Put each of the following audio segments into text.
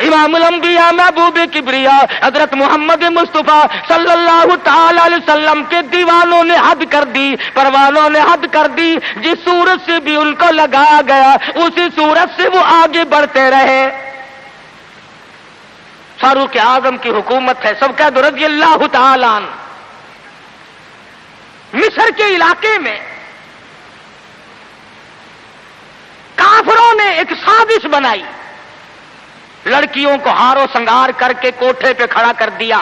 امام الانبیاء محبوب کبریا حضرت محمد مصطفیٰ صلی اللہ تعالی علیہ وسلم کے دیوانوں نے حد کر دی، پروانوں نے حد کر دی، جس صورت سے بھی ان کو لگایا گیا اسی صورت سے وہ آگے بڑھتے رہے۔ فاروق اعظم کی حکومت ہے، سب کہہ دو رضی اللہ تعالی عنہ۔ مصر کے علاقے میں کافروں نے ایک سازش بنائی، لڑکیوں کو ہار و سنگار کر کے کوٹھے پہ کھڑا کر دیا۔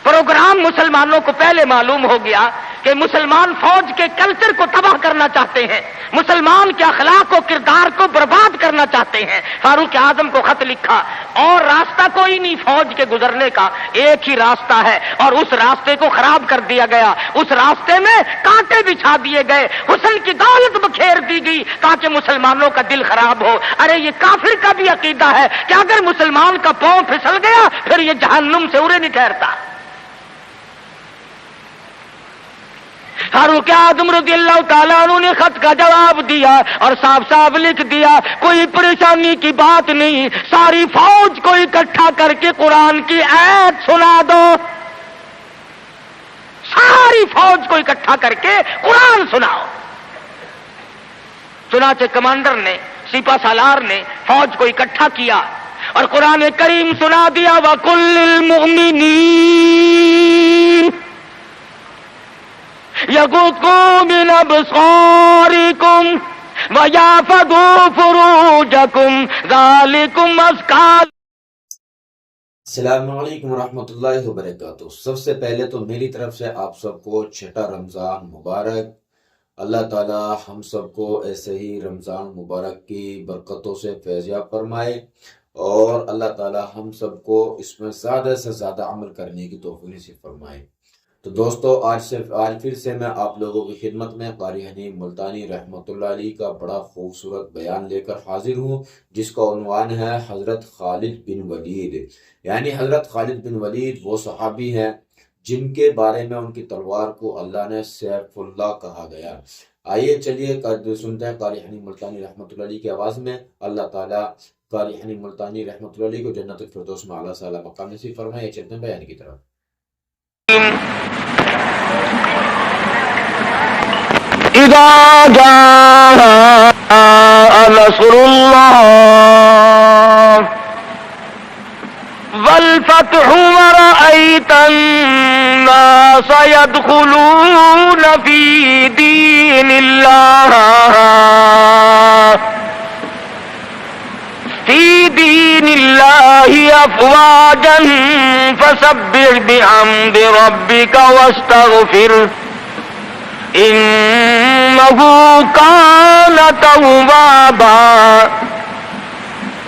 پروگرام مسلمانوں کو پہلے معلوم ہو گیا کہ مسلمان فوج کے کلچر کو تباہ کرنا چاہتے ہیں، مسلمان کے اخلاق و کردار کو برباد کرنا چاہتے ہیں۔ فاروق اعظم کو خط لکھا، اور راستہ کوئی نہیں فوج کے گزرنے کا، ایک ہی راستہ ہے، اور اس راستے کو خراب کر دیا گیا۔ اس راستے میں کانٹے بچھا دیے گئے، حسن کی دولت بکھیر دی گئی تاکہ مسلمانوں کا دل خراب ہو۔ ارے یہ کافر کا بھی عقیدہ ہے کہ اگر مسلمان کا پاؤں پھسل گیا پھر یہ جہنم سے اڑے نہیں ٹھہرتا۔ فاروق اعظم رضی اللہ تعالیٰ عنہ نے خط کا جواب دیا اور صاف صاف لکھ دیا، کوئی پریشانی کی بات نہیں، ساری فوج کو اکٹھا کر کے قرآن کی آیت سنا دو، ساری فوج کو اکٹھا کر کے قرآن سناؤ۔ چنانچہ کمانڈر نے، سپہ سالار نے فوج کو اکٹھا کیا اور قرآن کریم سنا دیا، وَقُلْ لِلْمُؤْمِنِينَ يَغُضُّوا مِنْ أَبْصَارِكُمْ وَيَحْفَظُوا فُرُوجَكُمْ ذَلِكُمْ أَزْكَىٰ۔ السلام علیکم ورحمۃ اللہ وبرکاتہ۔ سب سے پہلے تو میری طرف سے آپ سب کو چھٹا رمضان مبارک۔ اللہ تعالی ہم سب کو ایسے ہی رمضان مبارک کی برکتوں سے فیضیاب فرمائے، اور اللہ تعالی ہم سب کو اس میں زیادہ سے زیادہ عمل کرنے کی توفیق نصیب فرمائے۔ تو دوستو، آج پھر سے میں آپ لوگوں کی خدمت میں قاری حنیف ملتانی رحمۃ اللہ علیہ کا بڑا خوبصورت بیان لے کر حاضر ہوں، جس کا عنوان ہے حضرت خالد بن ولید۔ یعنی حضرت خالد بن ولید وہ صحابی ہیں جن کے بارے میں ان کی تلوار کو اللہ نے سیف اللہ کہا گیا۔ آئیے چلیے سنتے ہیں قاری حنیف ملتانی رحمۃ اللہ علیہ کی آواز میں۔ اللہ تعالیٰ قاری حنیف ملتانی رحمۃ اللہ علیہ کو جنت الفردوس میں اعلیٰ سے اعلیٰ مقام نصیب فرمائے۔ چلتے ہیں بیان کی طرف۔ اذا جاء نصر اللہ والفتح ورأيت الناس يدخلون في دين الله أفواجا فسبح بحمد ربك واستغفره إنه كان توابا۔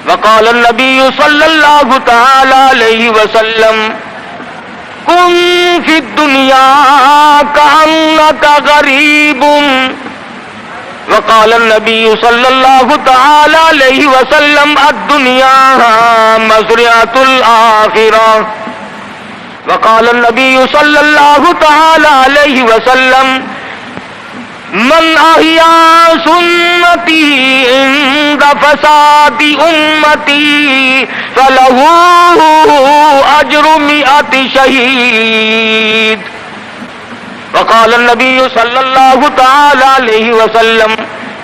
وقال النبي صلى الله تعالى عليه وسلم كن في الدنيا كأنك غريب۔ وقال النبي صلى الله تعالى عليه وسلم الدنيا مزرعة الآخرة۔ وقال النبي صلى الله تعالى عليه وسلم من أحيا سنتي عند فساد أمتي فله أجر 100 شهيد۔ وقال النبي صلى الله تعالى عليه وسلم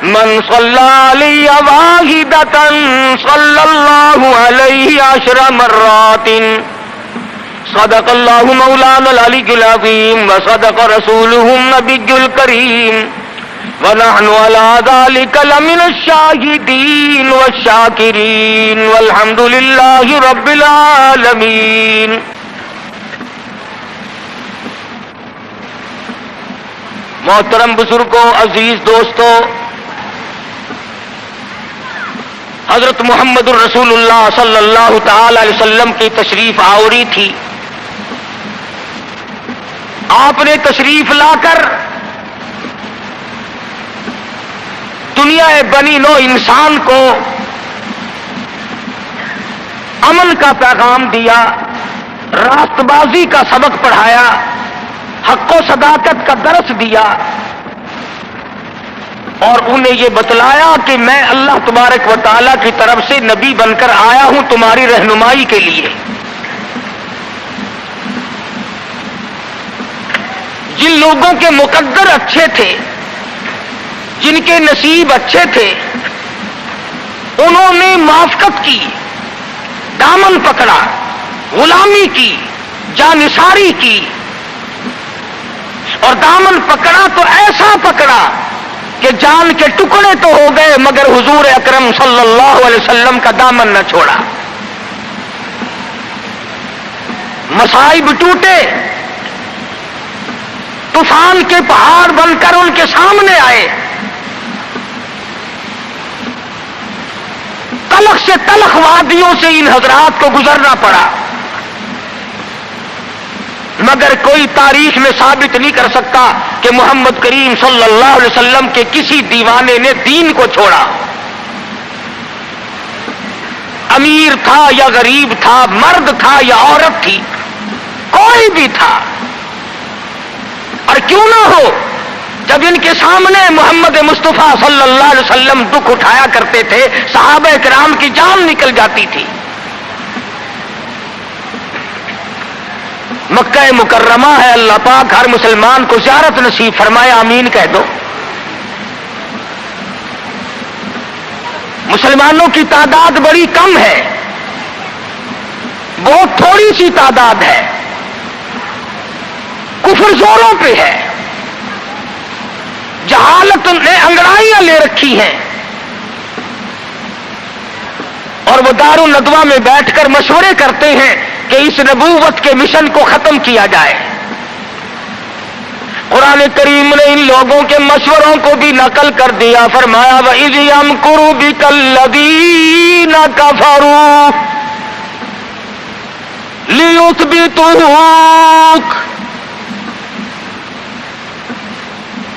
من صلى علي واحدة صلى الله عليه 10 مرات۔ صدق الله مولانا العلي العظيم وصدق رسوله النبي الكريم ونحن على ذلك لمن الشاهدين والشاكرين والحمد لله رب العالمين۔ محترم بزرگوں، عزیز دوستوں، حضرت محمد الرسول اللہ صلی اللہ تعالی علیہ وسلم کی تشریف آوری تھی۔ آپ نے تشریف لا کر دنیا بنی نو انسان کو امن کا پیغام دیا، راست بازی کا سبق پڑھایا، حق و صداقت کا درس دیا۔ اور انہیں یہ بتلایا کہ میں اللہ تبارک و تعالیٰ کی طرف سے نبی بن کر آیا ہوں تمہاری رہنمائی کے لیے۔ جن لوگوں کے مقدر اچھے تھے، جن کے نصیب اچھے تھے، انہوں نے موافقت کی، دامن پکڑا، غلامی کی، جانثاری کی، اور دامن پکڑا تو ایسا پکڑا کہ جان کے ٹکڑے تو ہو گئے مگر حضور اکرم صلی اللہ علیہ وسلم کا دامن نہ چھوڑا۔ مصائب ٹوٹے، طوفان کے پہاڑ بن کر ان کے سامنے آئے، تلخ سے تلخ وادیوں سے ان حضرات کو گزرنا پڑا، مگر کوئی تاریخ میں ثابت نہیں کر سکتا کہ محمد کریم صلی اللہ علیہ وسلم کے کسی دیوانے نے دین کو چھوڑا۔ امیر تھا یا غریب تھا، مرد تھا یا عورت تھی، کوئی بھی تھا، اور کیوں نہ ہو، جب ان کے سامنے محمد مصطفیٰ صلی اللہ علیہ وسلم دکھ اٹھایا کرتے تھے، صحابہ کرام کی جان نکل جاتی تھی۔ مکہ مکرمہ ہے، اللہ پاک ہر مسلمان کو زیارت نصیب فرمائے، آمین کہہ دو۔ مسلمانوں کی تعداد بڑی کم ہے، بہت تھوڑی سی تعداد ہے، کفر زوروں پہ ہے، جہالت نے انگڑائیاں لے رکھی ہیں، اور وہ دار الندوہ میں بیٹھ کر مشورے کرتے ہیں کہ اس نبوت کے مشن کو ختم کیا جائے۔ قرآن کریم نے ان لوگوں کے مشوروں کو بھی نقل کر دیا، فرمایا وَإِذْ يَمْكُرُ بِكَ الَّذِينَ كَفَرُوا لِيُثْبِتُوكَ۔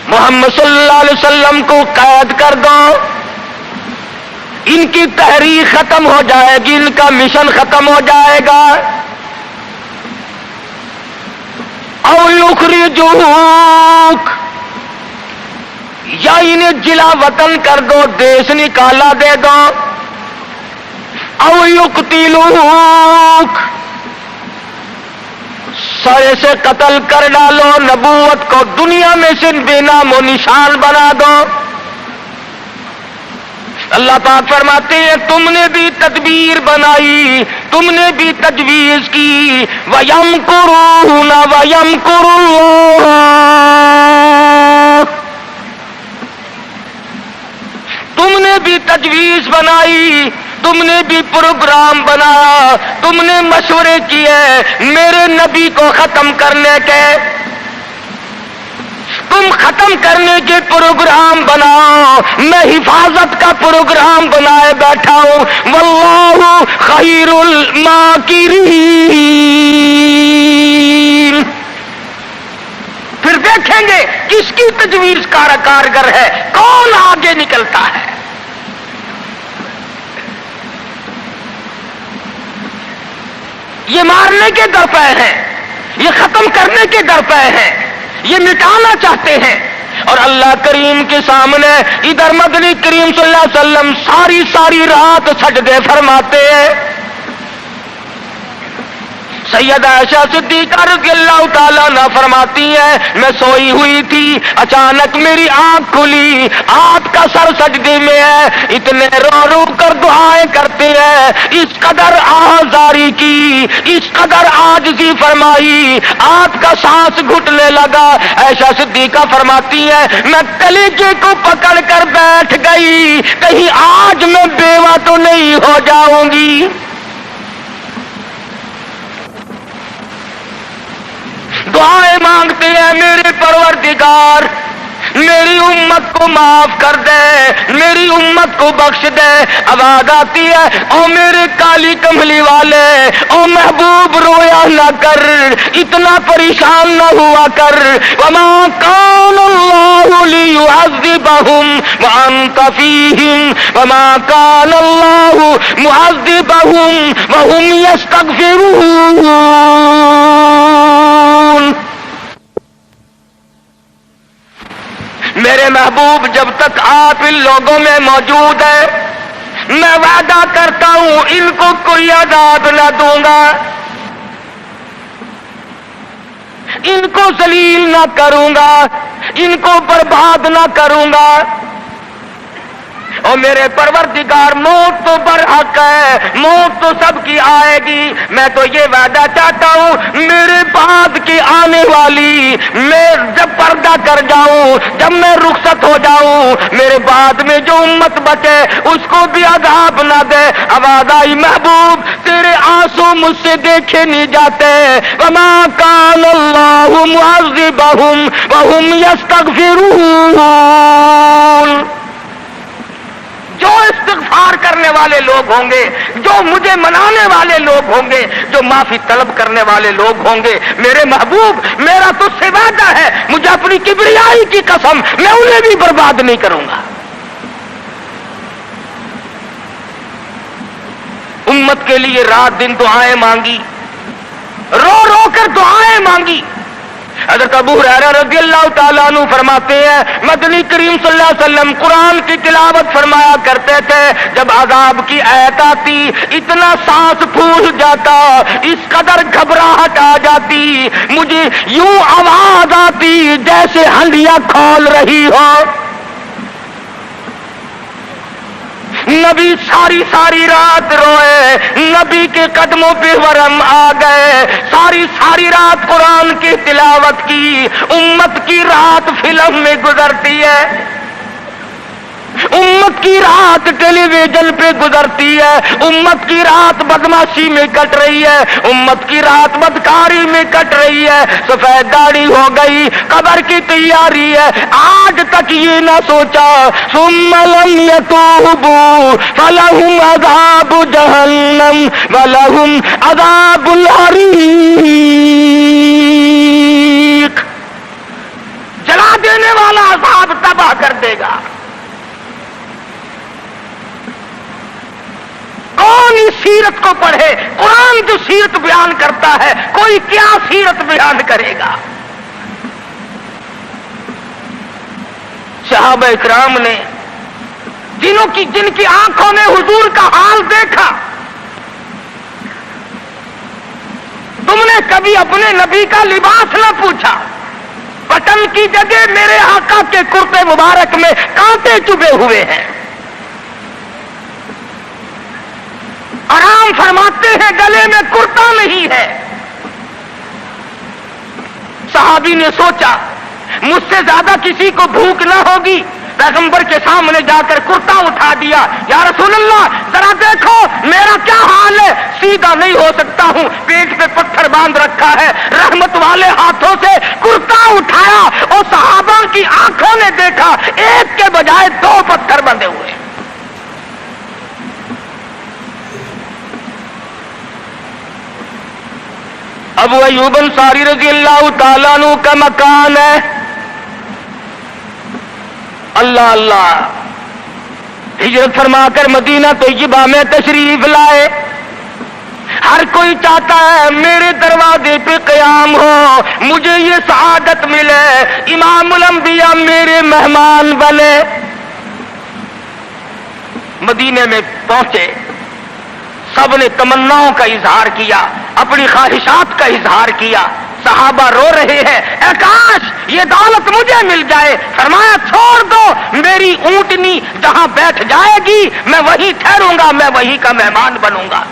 محمد صلی اللہ علیہ وسلم کو قید کر دو، ان کی تحریک ختم ہو جائے گی، ان کا مشن ختم ہو جائے گا۔ او یخرجوک، یا انہیں جلا وطن کر دو، دیش نکالا دے دو۔ او یقتلوک، سرے سے قتل کر ڈالو، نبوت کو دنیا میں سے بے نام و نشان بنا دو۔ اللہ پاک فرماتے ہیں تم نے بھی تدبیر بنائی، تم نے بھی تجویز کی، وَيَمْكُرُونَ وَيَمْكُرُ اللَّهُ، تم نے بھی تجویز بنائی، تم نے بھی پروگرام بنایا، تم نے مشورے کیے میرے نبی کو ختم کرنے کے، تم ختم کرنے کے پروگرام بناؤ، میں حفاظت کا پروگرام بنائے بیٹھا ہوں، واللہ خیر الماکرین۔ پھر دیکھیں گے کس کی تجویز کارگر ہے، کون آگے نکلتا ہے۔ یہ مارنے کے درپے ہیں، یہ ختم کرنے کے درپے ہیں، یہ مٹانا چاہتے ہیں، اور اللہ کریم کے سامنے ادھر مدنی کریم صلی اللہ علیہ وسلم ساری رات سجدے فرماتے ہیں۔ سیدہ عائشہ صدیقہ رضی اللہ تعالیٰ عنہا فرماتی ہے میں سوئی ہوئی تھی، اچانک میری آنکھ کھلی، آپ کا سر سجدے میں ہے، اتنے رو کر دعائیں کرتے ہیں، اس قدر آزاری کی، اس قدر عاجزی فرمائی، آپ کا سانس گھٹنے لگا۔ عائشہ صدیقہ فرماتی ہے میں کلیجے کو پکڑ کر بیٹھ گئی، کہیں آج میں بیوہ تو نہیں ہو جاؤں گی۔ دعائیں مانگتے ہیں میرے پروردگار میری امت کو معاف کر دے، میری امت کو بخش دے۔ آواز آتی ہے او میرے کالی کملی والے، او محبوب رویا نہ کر، اتنا پریشان نہ ہوا کر۔ وما کان اللہ لیعذبہم وانت فیہم وما کان اللہ معذبہم وہم یستغفرون۔ میرے محبوب جب تک آپ ان لوگوں میں موجود ہیں میں وعدہ کرتا ہوں ان کو کوئی عذاب نہ دوں گا، ان کو ذلیل نہ کروں گا، ان کو برباد نہ کروں گا۔ اور میرے پروردگار موت تو برحق ہے، موت تو سب کی آئے گی، میں تو یہ وعدہ چاہتا ہوں میرے بعد کی آنے والی، میں جب پردہ کر جاؤں، جب میں رخصت ہو جاؤں، میرے بعد میں جو امت بچے اس کو بھی عذاب نہ دے۔ آواز آئی محبوب تیرے آنسو مجھ سے دیکھے نہیں جاتے، وما کان اللہ معذبہم وہم یستغفرون۔ جو استغفار کرنے والے لوگ ہوں گے، جو مجھے منانے والے لوگ ہوں گے، جو معافی طلب کرنے والے لوگ ہوں گے، میرے محبوب میرا تو سے وعدہ ہے، مجھے اپنی کبریائی کی قسم میں انہیں بھی برباد نہیں کروں گا۔ امت کے لیے رات دن دعائیں مانگی، رو رو کر دعائیں مانگی۔ حضرت ابو ہریرہ رضی اللہ تعالیٰ عنہ فرماتے ہیں مدنی کریم صلی اللہ علیہ وسلم قرآن کی تلاوت فرمایا کرتے تھے، جب عذاب کی آیت آتی اتنا سانس پھول جاتا، اس قدر گھبراہٹ آ جاتی، مجھے یوں آواز آتی جیسے ہنڈیاں کھول رہی ہو۔ نبی ساری ساری رات روئے، نبی کے قدموں پہ ورم آ گئے، ساری رات قرآن کی تلاوت کی۔ امت کی رات فلم میں گزرتی ہے، امت کی رات ٹیلی ویژن پہ گزرتی ہے، امت کی رات بدماشی میں کٹ رہی ہے، امت کی رات بدکاری میں کٹ رہی ہے، سفید داڑھی ہو گئی، قبر کی تیاری ہے، آج تک یہ نہ سوچا ثم لم یتوبوا فلہم عذاب جہنم ولہم عذاب الحریق۔ جلا دینے والا عذاب تباہ کر دے گا۔ کون اس سیرت کو پڑھے؟ قرآن جو سیرت بیان کرتا ہے کوئی کیا سیرت بیان کرے گا؟ صحابہ اکرام نے جن کی آنکھوں نے حضور کا حال دیکھا، تم نے کبھی اپنے نبی کا لباس نہ پوچھا، بٹن کی جگہ میرے آقا کے کرتے مبارک میں کانٹے چبھے ہوئے ہیں، آرام فرماتے ہیں گلے میں کرتا نہیں ہے۔ صحابی نے سوچا مجھ سے زیادہ کسی کو بھوک نہ ہوگی، پیغمبر کے سامنے جا کر کرتا اٹھا دیا، یا رسول اللہ ذرا دیکھو میرا کیا حال ہے، سیدھا نہیں ہو سکتا ہوں، پیٹ پہ پتھر باندھ رکھا ہے۔ رحمت والے ہاتھوں سے کرتا اٹھایا اور صحابہ کی آنکھوں نے دیکھا ایک کے بجائے 2 پتھر بندھے ہوئے۔ ابو ایوب انصاری رضی اللہ تعالیٰ عنہ کا مکان ہے، اللہ اللہ، ہجرت فرما کر مدینہ طیبہ میں تشریف لائے۔ ہر کوئی چاہتا ہے میرے دروازے پہ قیام ہو، مجھے یہ سعادت ملے، امام الانبیاء میرے مہمان بنے۔ مدینے میں پہنچے، سب نے تمناؤں کا اظہار کیا، اپنی خواہشات کا اظہار کیا، صحابہ رو رہے ہیں اے کاش یہ دولت مجھے مل جائے۔ فرمایا چھوڑ دو، میری اونٹنی جہاں بیٹھ جائے گی میں وہیں ٹھہروں گا، میں وہیں کا مہمان بنوں گا۔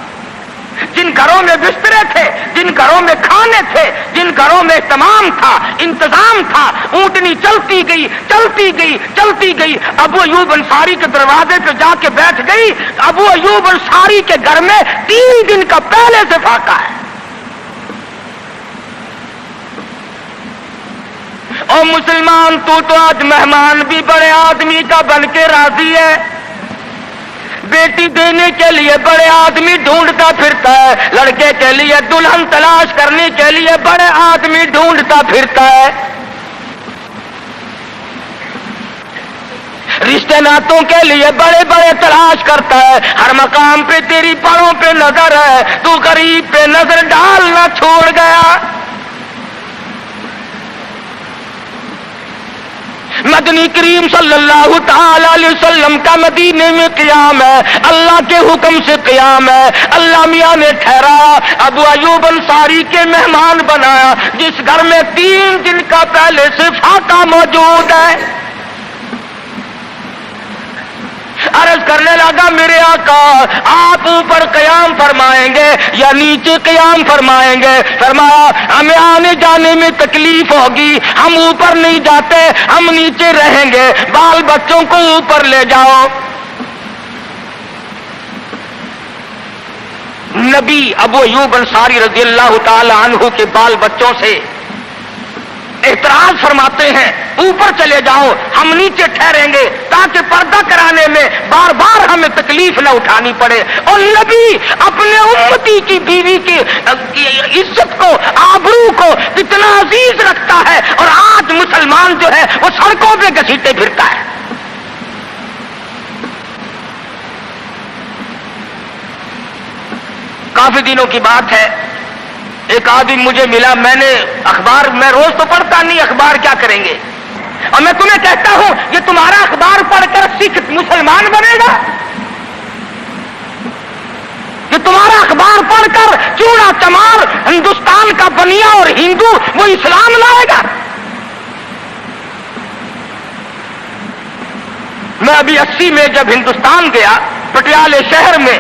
جن گھروں میں بسترے تھے، جن گھروں میں کھانے تھے، جن گھروں میں اہتمام تھا، انتظام تھا، اونٹنی چلتی گئی چلتی گئی چلتی گئی، ابو ایوب انصاری کے دروازے پہ جا کے بیٹھ گئی۔ ابو ایوب انصاری کے گھر میں 3 دن کا پہلے سے فاقہ ہے۔ اور مسلمان تو آج مہمان بھی بڑے آدمی کا بن کے راضی ہے، بیٹی دینے کے لیے بڑے آدمی ڈھونڈتا پھرتا ہے، لڑکے کے لیے دلہن تلاش کرنے کے لیے بڑے آدمی ڈھونڈتا پھرتا ہے، رشتے ناتوں کے لیے بڑے بڑے تلاش کرتا ہے، ہر مقام پہ تیری پڑوں پہ نظر ہے، تو غریب پہ نظر ڈالنا چھوڑ گیا۔ مدنی کریم صلی اللہ تعالی علیہ وسلم کا مدینے میں قیام ہے، اللہ کے حکم سے قیام ہے۔ اللہ میاں نے ٹھہرایا، ابو ایوب انصاری کے مہمان بنایا، جس گھر میں 3 دن کا پہلے سے فاتح موجود ہے۔ عرض کرنے لگا میرے آقا آپ اوپر قیام فرمائیں گے یا نیچے قیام فرمائیں گے؟ فرمایا ہمیں آنے جانے میں تکلیف ہوگی، ہم اوپر نہیں جاتے، ہم نیچے رہیں گے، بال بچوں کو اوپر لے جاؤ۔ نبی ابو ایوب انصاری رضی اللہ تعالی عنہ کے بال بچوں سے اعتراض فرماتے ہیں اوپر چلے جاؤ، ہم نیچے ٹھہریں گے تاکہ پردہ کرانے میں بار بار ہمیں تکلیف نہ اٹھانی پڑے۔ اور نبی اپنے امتی کی بیوی کی عزت کو، آبرو کو کتنا عزیز رکھتا ہے، اور آج مسلمان جو ہے وہ سڑکوں پہ گھسیٹے پھرتا ہے۔ کافی دنوں کی بات ہے، ایک آدمی مجھے ملا، میں نے اخبار، میں روز تو پڑھتا نہیں، اخبار کیا کریں گے، اور میں تمہیں کہتا ہوں یہ تمہارا اخبار پڑھ کر سکھ مسلمان بنے گا؟ یہ تمہارا اخبار پڑھ کر چوڑا چمار ہندوستان کا بنیا اور ہندو وہ اسلام لائے گا؟ میں ابھی 80 میں جب ہندوستان گیا، پٹیالے شہر میں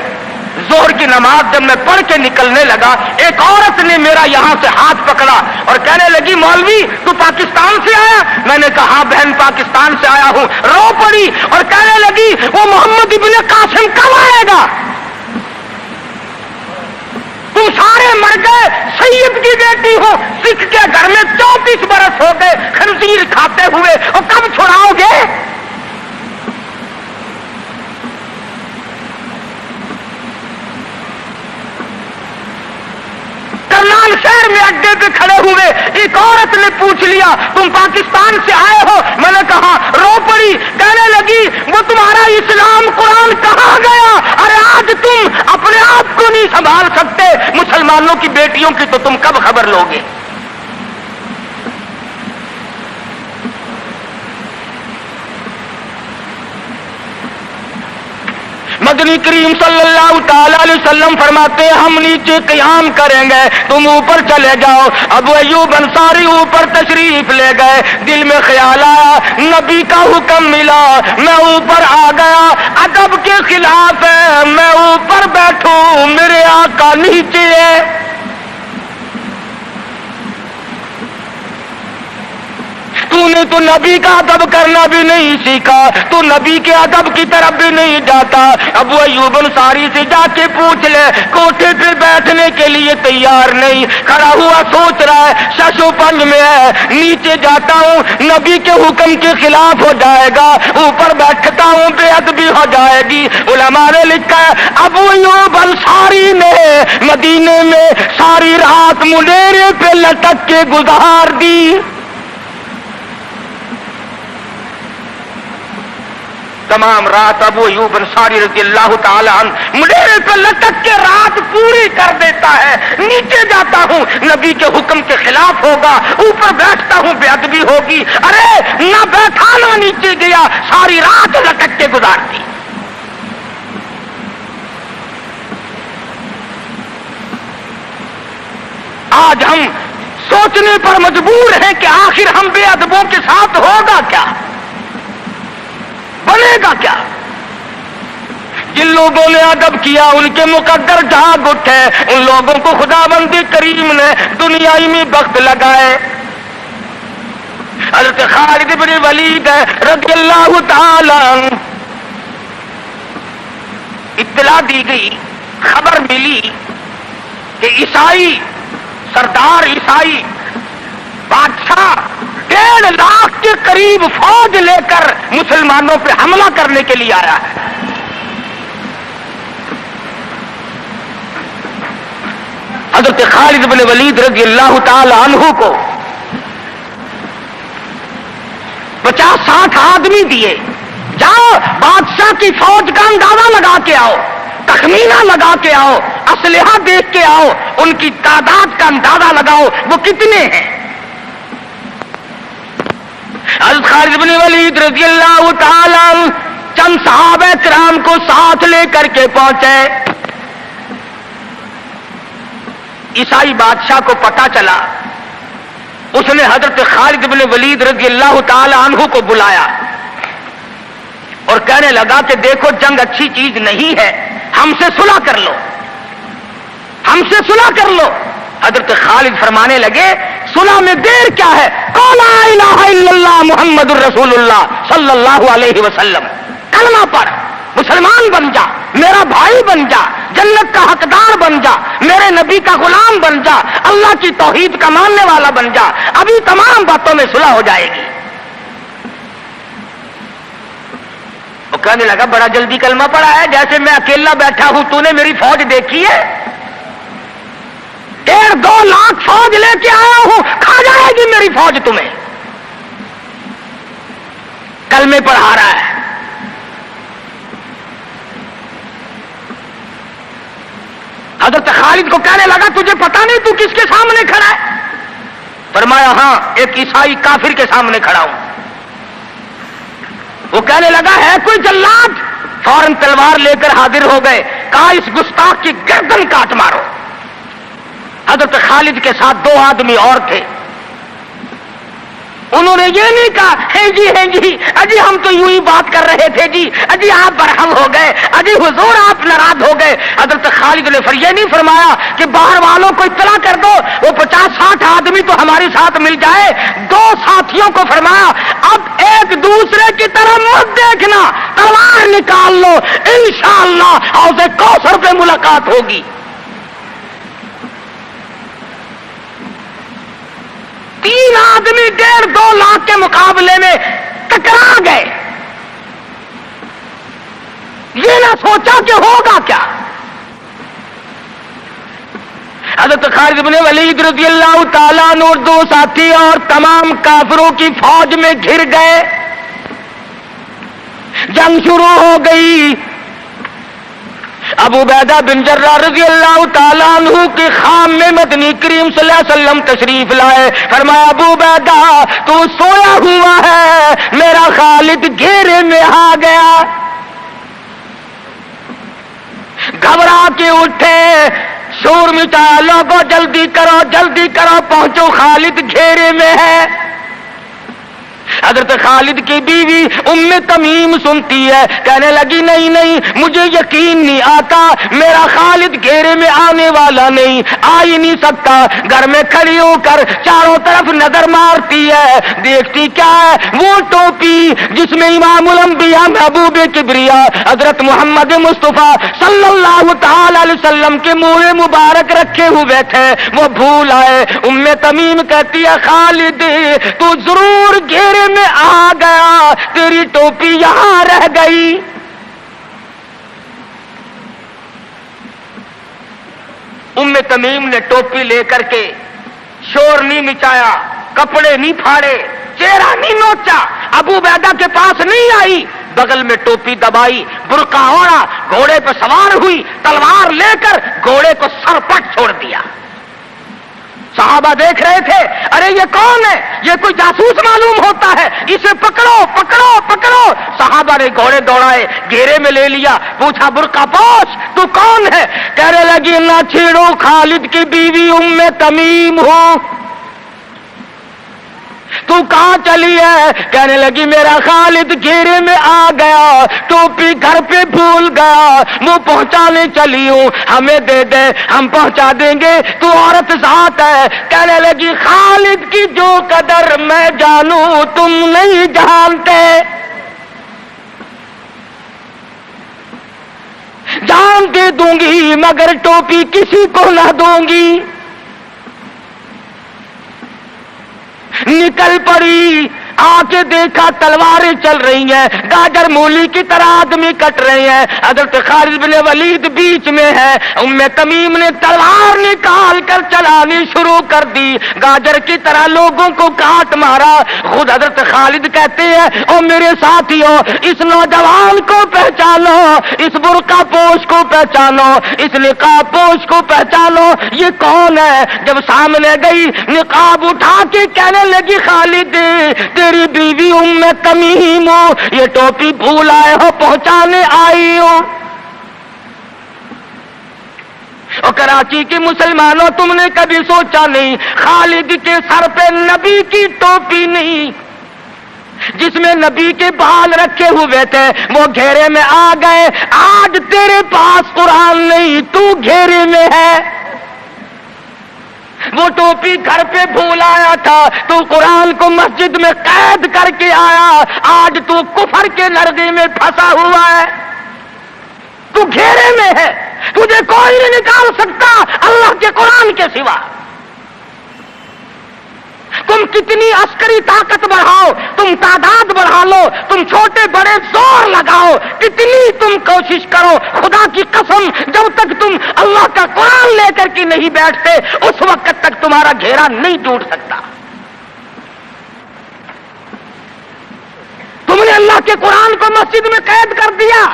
ظہر کی نماز جب میں پڑھ کے نکلنے لگا، ایک عورت نے میرا یہاں سے ہاتھ پکڑا اور کہنے لگی مولوی تو پاکستان سے آیا؟ میں نے کہا بہن پاکستان سے آیا ہوں۔ رو پڑی اور کہنے لگی وہ محمد ابن قاسم کب آئے گا؟ تم سارے مر گئے، سید کی بیٹی ہو، سکھ کے گھر میں 34 برس ہو گئے خنزیر کھاتے ہوئے، اور کب چھڑاؤ گے؟ کرنال شہر میں اڈے پہ کھڑے ہوئے ایک عورت نے پوچھ لیا تم پاکستان سے آئے ہو؟ میں نے کہا، رو پڑی، کہنے لگی وہ تمہارا اسلام قرآن کہاں گیا؟ ارے آج تم اپنے آپ کو نہیں سنبھال سکتے، مسلمانوں کی بیٹیوں کی تو تم کب خبر لوگے؟ مدنی کریم صلی اللہ تعالی علیہ وسلم فرماتے ہیں ہم نیچے قیام کریں گے، تم اوپر چلے جاؤ۔ ابو ایوب انصاری اوپر تشریف لے گئے، دل میں خیال آیا نبی کا حکم ملا، میں اوپر آ گیا، ادب کے خلاف ہے میں اوپر بیٹھوں، میرے آقا نیچے ہے۔ تو نے تو نبی کا ادب کرنا بھی نہیں سیکھا، تو نبی کے ادب کی طرف بھی نہیں جاتا۔ ابو ایوب انصاری سے جا کے پوچھ لے، کوٹھے پہ بیٹھنے کے لیے تیار نہیں، کھڑا ہوا سوچ رہا ہے ششو پنج میں ہے، نیچے جاتا ہوں نبی کے حکم کے خلاف ہو جائے گا، اوپر بیٹھتا ہوں بے ادبی ہو جائے گی۔ علماء نے لکھا ہے ابو ایوب انصاری نے مدینے میں ساری رات منڈیرے پہ لٹک کے گزار دی۔ تمام رات ابو ایوب انصاری رضی اللہ تعالی عنہ منڈیرے پہ لٹک کے رات پوری کر دیتا ہے۔ نیچے جاتا ہوں نبی کے حکم کے خلاف ہوگا، اوپر بیٹھتا ہوں بے ادبی ہوگی، ارے نہ بیٹھا نہ نیچے گیا، ساری رات لٹک کے گزار دی۔ آج ہم سوچنے پر مجبور ہیں کہ آخر ہم بے ادبوں کے ساتھ ہوگا کیا، بنے گا کیا؟ جن لوگوں نے ادب کیا ان کے مقدر جاگ اٹھے، ان لوگوں کو خداوند کریم نے دنیائی میں بخت لگائے۔ حضرت خالد بن ولید رضی اللہ تعالی عنہ اطلاع دی گئی، خبر ملی کہ عیسائی سردار عیسائی بادشاہ 1.5 لاکھ کے قریب فوج لے کر مسلمانوں پہ حملہ کرنے کے لیے آیا ہے۔ حضرت خالد بن ولید رضی اللہ تعالی عنہ کو 50-60 آدمی دیے، جاؤ بادشاہ کی فوج کا اندازہ لگا کے آؤ، تخمینہ لگا کے آؤ، اسلحہ دیکھ کے آؤ، ان کی تعداد کا اندازہ لگاؤ وہ کتنے ہیں۔ حضرت خالد بن ولید رضی اللہ تعالی عنہ چند صحابہ کرام کو ساتھ لے کر کے پہنچے. عیسائی بادشاہ کو پتہ چلا، اس نے حضرت خالد بن ولید رضی اللہ تعالی عنہ کو بلایا اور کہنے لگا کہ دیکھو جنگ اچھی چیز نہیں ہے، ہم سے صلح کر لو، ہم سے صلح کر لو. حضرت خالد فرمانے لگے صلح میں دیر کیا ہے، قول لا الہ الا اللہ محمد الرسول اللہ صلی اللہ علیہ وسلم، کلمہ پڑھ، مسلمان بن جا، میرا بھائی بن جا، جنت کا حقدار بن جا، میرے نبی کا غلام بن جا، اللہ کی توحید کا ماننے والا بن جا، ابھی تمام باتوں میں صلح ہو جائے گی. وہ کہنے لگا بڑا جلدی کلمہ پڑھا ہے، جیسے میں اکیلا بیٹھا ہوں، تو نے میری فوج دیکھی ہے؟ 1.5-2 لاکھ فوج لے کے آیا ہوں، کھا جائے گی میری فوج تمہیں. کلمے پڑھا رہا ہے. حضرت خالد کو کہنے لگا تجھے پتا نہیں تو کس کے سامنے کھڑا ہے؟ فرمایا ہاں ایک عیسائی کافر کے سامنے کھڑا ہوں. وہ کہنے لگا ہے کوئی جلاد؟ فوراً تلوار لے کر حاضر ہو گئے، کہا اس گستاخ کی گردن کاٹ مارو. حضرت خالد کے ساتھ 2 آدمی اور تھے. انہوں نے یہ نہیں کہا ہے جی اجی ہم تو یوں ہی بات کر رہے تھے جی، اجی آپ برہم ہو گئے، اجی حضور آپ ناراض ہو گئے. حضرت خالد نے یہ نہیں فرمایا کہ باہر والوں کو اطلاع کر دو، وہ 50-60 آدمی تو ہمارے ساتھ مل جائے. 2 ساتھیوں کو فرمایا اب ایک دوسرے کی طرف مت دیکھنا، تلوار نکال لو، انشاءاللہ حوض کوثر پہ ملاقات ہوگی. 3 آدمی 1.5-2 لاکھ کے مقابلے میں ٹکرا گئے. یہ نہ سوچا کہ ہوگا کیا. حضرت خالد بن ولید رضی اللہ تعالیٰ عنہ اور 2 ساتھی اور تمام کافروں کی فوج میں گھر گئے. جنگ شروع ہو گئی. ابو عبیدہ بن جراح رضی اللہ تعالیٰ عنہ کے خام میں مدنی کریم صلی اللہ علیہ وسلم تشریف لائے. فرمایا ابو عبیدہ تو سویا ہوا ہے، میرا خالد گھیرے میں آ گیا. گھبرا کے اٹھے، شور مچایا، لوگوں جلدی کرو پہنچو، خالد گھیرے میں ہے. حضرت خالد کی بیوی ام تمیم سنتی ہے، کہنے لگی نہیں مجھے یقین نہیں آتا، میرا خالد گھیرے میں آنے والا نہیں، آ ہی نہیں سکتا. گھر میں کھڑی ہو کر چاروں طرف نظر مارتی ہے، دیکھتی کیا ہے؟ وہ ٹوپی جس میں امام الانبیاء محبوب کبریا حضرت محمد مصطفیٰ صلی اللہ تعالی علیہ وسلم کے منہ مبارک رکھے ہوئے تھے، وہ بھول آئے. ام تمیم کہتی ہے خالد تو ضرور گھیرے میں آ گیا، تیری ٹوپی یہاں رہ گئی. ام تمیم نے ٹوپی لے کر کے شور نہیں مچایا، کپڑے نہیں پھاڑے، چہرہ نہیں نوچا، ابو عبیدہ کے پاس نہیں آئی، بغل میں ٹوپی دبائی، برقع اوڑھا، گھوڑے پہ سوار ہوئی، تلوار لے کر گھوڑے کو سر پٹ چھوڑ دیا. صحابہ دیکھ رہے تھے، ارے یہ کون ہے؟ یہ کوئی جاسوس معلوم ہوتا ہے، اسے پکڑو. صحابہ نے گھوڑے دوڑائے، گھیرے میں لے لیا، پوچھا برقع پوش تو کون ہے؟ کہنے لگی نہ چھیڑو، خالد کی بیوی ام تمیم ہوں. تو کہاں چلی ہے؟ کہنے لگی میرا خالد گھیرے میں آ گیا، ٹوپی گھر پہ بھول گیا، وہ پہنچانے چلی ہوں، ہمیں دے دے ہم پہنچا دیں گے، تو عورت ذات ہے. کہنے لگی خالد کی جو قدر میں جانوں تم نہیں جانتے، جان دے دوں گی مگر ٹوپی کسی کو نہ دوں گی. نکل پڑی، آ کے دیکھا تلواریں چل رہی ہیں، گاجر مولی کی طرح آدمی کٹ رہے ہیں. حضرت خالد بن ولید بیچ میں ہے. ام تمیم نے تلوار نکال کر چلانی شروع کر دی، گاجر کی طرح لوگوں کو کاٹ مارا. خود حضرت خالد کہتے ہیں او میرے ساتھیوں، اس نوجوان کو پہچانو، اس برقع پوش کو پہچانو، اس نقاب پوش کو پہچانو، یہ کون ہے؟ جب سامنے گئی، نقاب اٹھا کے کہنے لگی خالد تیری بیوی ام تمیم یہ ٹوپی بھول آئے ہو پہنچانے آئی ہو. اور کراچی کے مسلمانوں تم نے کبھی سوچا نہیں خالد کے سر پہ نبی کی ٹوپی نہیں جس میں نبی کے بال رکھے ہوئے تھے وہ گھیرے میں آ گئے. آج تیرے پاس قرآن نہیں تو گھیرے میں ہے. وہ ٹوپی گھر پہ بھول آیا تھا تو قرآن کو مسجد میں قید کر کے آیا. آج تو کفر کے لرزے میں پھنسا ہوا ہے. تو گھیرے میں ہے. تجھے کوئی نہیں نکال سکتا اللہ کے قرآن کے سوا. تم کتنی عسکری طاقت بڑھاؤ, تم تعداد بڑھا لو, تم چھوٹے بڑے زور لگاؤ, کتنی تم کوشش کرو, خدا کی قسم جب تک تم اللہ کا قرآن لے کر کے نہیں بیٹھتے اس وقت تک تمہارا گھیرا نہیں ٹوٹ سکتا. تم نے اللہ کے قرآن کو مسجد میں قید کر دیا.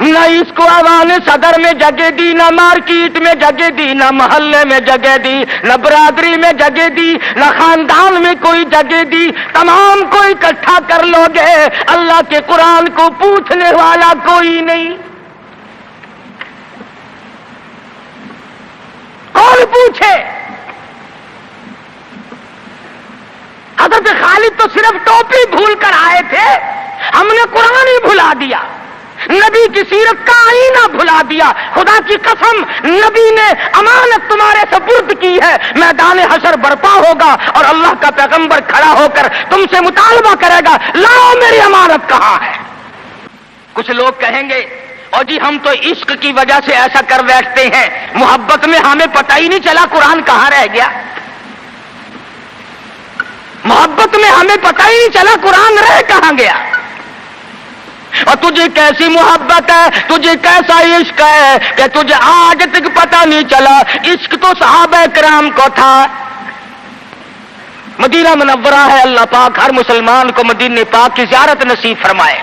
نہ اس کو عوام صدر میں جگہ دی, نہ مارکیٹ میں جگہ دی, نہ محلے میں جگہ دی, نہ برادری میں جگہ دی, نہ خاندان میں کوئی جگہ دی. تمام کو اکٹھا کر لو گے اللہ کے قرآن کو پوچھنے والا کوئی نہیں. کون پوچھے؟ حضرت خالد تو صرف ٹوپی بھول کر آئے تھے, ہم نے قرآن ہی بھلا دیا, نبی کی سیرت کا آئینہ بھلا دیا. خدا کی قسم نبی نے امانت تمہارے سپرد کی ہے. میدان حشر برپا ہوگا اور اللہ کا پیغمبر کھڑا ہو کر تم سے مطالبہ کرے گا لاؤ میری امانت کہاں ہے. کچھ لوگ کہیں گے اور جی ہم تو عشق کی وجہ سے ایسا کر بیٹھتے ہیں, محبت میں ہمیں پتہ ہی نہیں چلا قرآن کہاں رہ گیا. محبت میں ہمیں پتہ ہی نہیں چلا قرآن رہ کہاں گیا. اور تجھے کیسی محبت ہے, تجھے کیسا عشق ہے کہ تجھے آج تک پتہ نہیں چلا. عشق تو صحابہ کرام کو تھا. مدینہ منورہ ہے, اللہ پاک ہر مسلمان کو مدینہ پاک کی زیارت نصیب فرمائے.